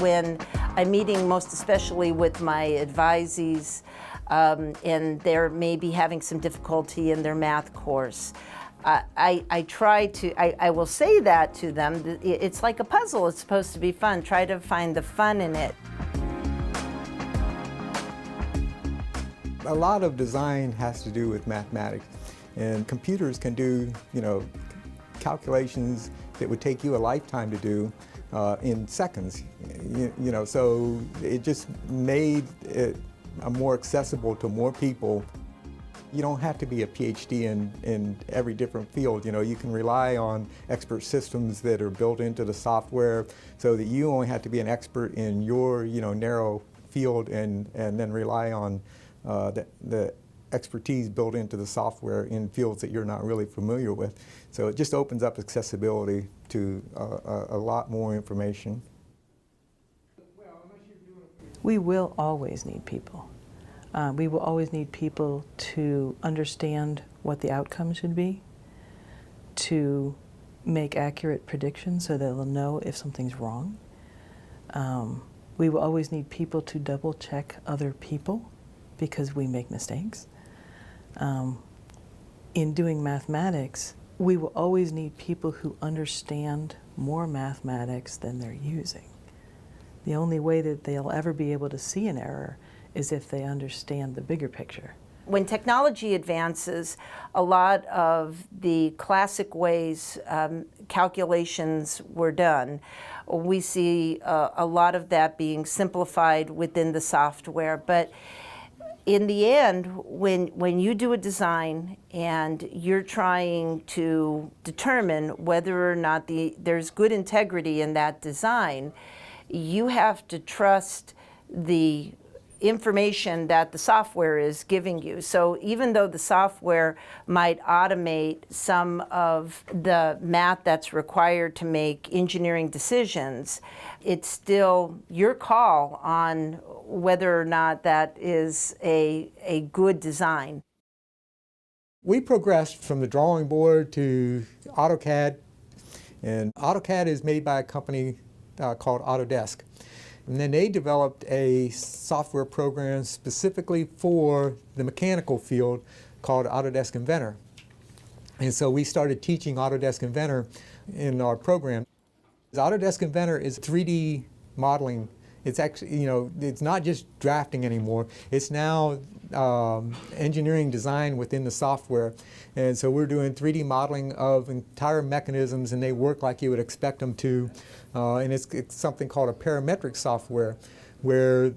When I'm meeting most especially with my advisees and they're maybe having some difficulty in their math course, I try to, I will say that to them. It's like a puzzle. It's supposed to be fun. Try to find the fun in it. A lot of design has to do with mathematics, and computers can do, calculations that would take you a lifetime to do in seconds. So it just made it more accessible to more people. You don't have to be a PhD in every different field. You can rely on expert systems that are built into the software, so that you only have to be an expert in your narrow field, and then rely on the expertise built into the software in fields that you're not really familiar with. So it just opens up accessibility to a lot more information. We will always need people. We will always need people to understand what the outcome should be, to make accurate predictions so they'll know if something's wrong. We will always need people to double check other people because we make mistakes. In doing mathematics, we will always need people who understand more mathematics than they're using. The only way that they'll ever be able to see an error is if they understand the bigger picture. When technology advances, a lot of the classic ways calculations were done, we see a lot of that being simplified within the software. But in the end, when you do a design and you're trying to determine whether or not there's good integrity in that design, you have to trust the information that the software is giving you. So even though the software might automate some of the math that's required to make engineering decisions, it's still your call on whether or not that is a good design. We progressed from the drawing board to AutoCAD, and AutoCAD is made by a company called Autodesk. And then they developed a software program specifically for the mechanical field called Autodesk Inventor. And so we started teaching Autodesk Inventor in our program. Autodesk Inventor is 3D modeling. It's actually, it's not just drafting anymore. It's now engineering design within the software. And so we're doing 3D modeling of entire mechanisms, and they work like you would expect them to. And it's something called a parametric software, where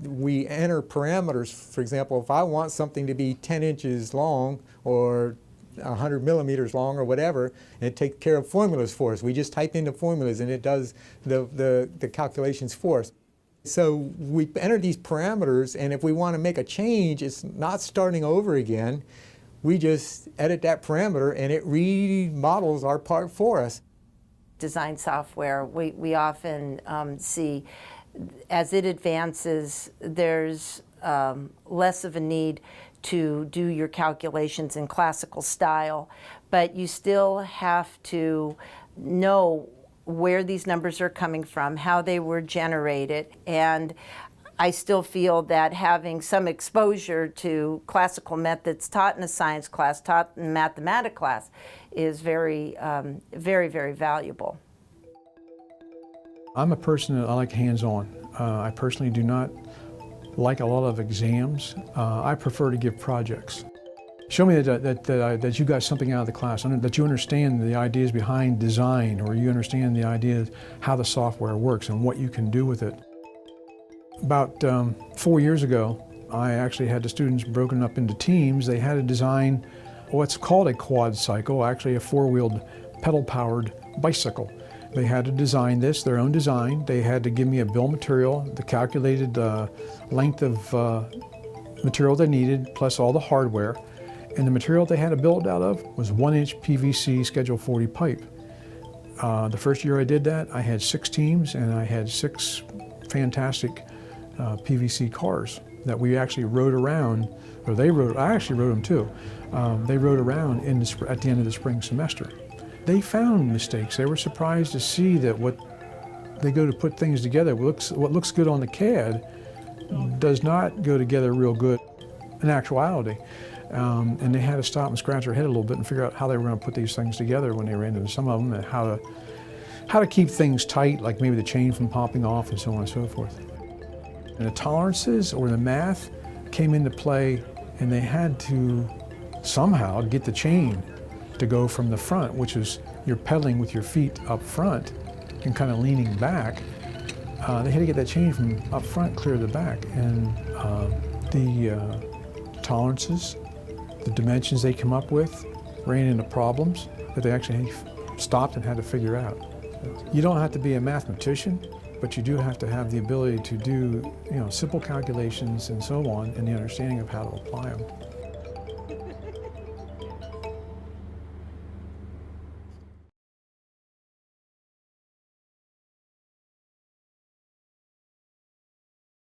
we enter parameters. For example, if I want something to be 10 inches long or 100 millimeters long or whatever, and it takes care of formulas for us. We just type in the formulas and it does the calculations for us. So we enter these parameters, and if we want to make a change, it's not starting over again. We just edit that parameter and it remodels our part for us. Design software, we often see as it advances, there's less of a need to do your calculations in classical style, but you still have to know where these numbers are coming from, how they were generated, and I still feel that having some exposure to classical methods taught in a science class, taught in a mathematics class, is very, very valuable. I'm a person that I like hands-on. I personally do not like a lot of exams. I prefer to give projects. Show me that you got something out of the class, that you understand the ideas behind design, or you understand the ideas how the software works and what you can do with it. About 4 years ago, I actually had the students broken up into teams. They had to design what's called a quad cycle, actually a four-wheeled pedal-powered bicycle. They had to design this, their own design. They had to give me a bill of material, the calculated length of material they needed, plus all the hardware. And the material they had to build out of was 1-inch PVC Schedule 40 pipe. The first year I did that, I had 6 teams, and I had 6 fantastic PVC cars that we actually rode around, or I actually rode them too. They rode around at the end of the spring semester. They found mistakes. They were surprised to see that what they go to put things together. What looks good on the CAD does not go together real good in actuality. And they had to stop and scratch their head a little bit and figure out how they were going to put these things together when they ran into some of them, and how to keep things tight, like maybe the chain from popping off and so on and so forth. And the tolerances or the math came into play, and they had to somehow get the chain to go from the front, which is you're pedaling with your feet up front and kind of leaning back. They had to get that chain from up front clear to the back. And the tolerances, the dimensions they come up with, ran into problems that they actually stopped and had to figure out. You don't have to be a mathematician, but you do have to have the ability to do, simple calculations and so on, and the understanding of how to apply them.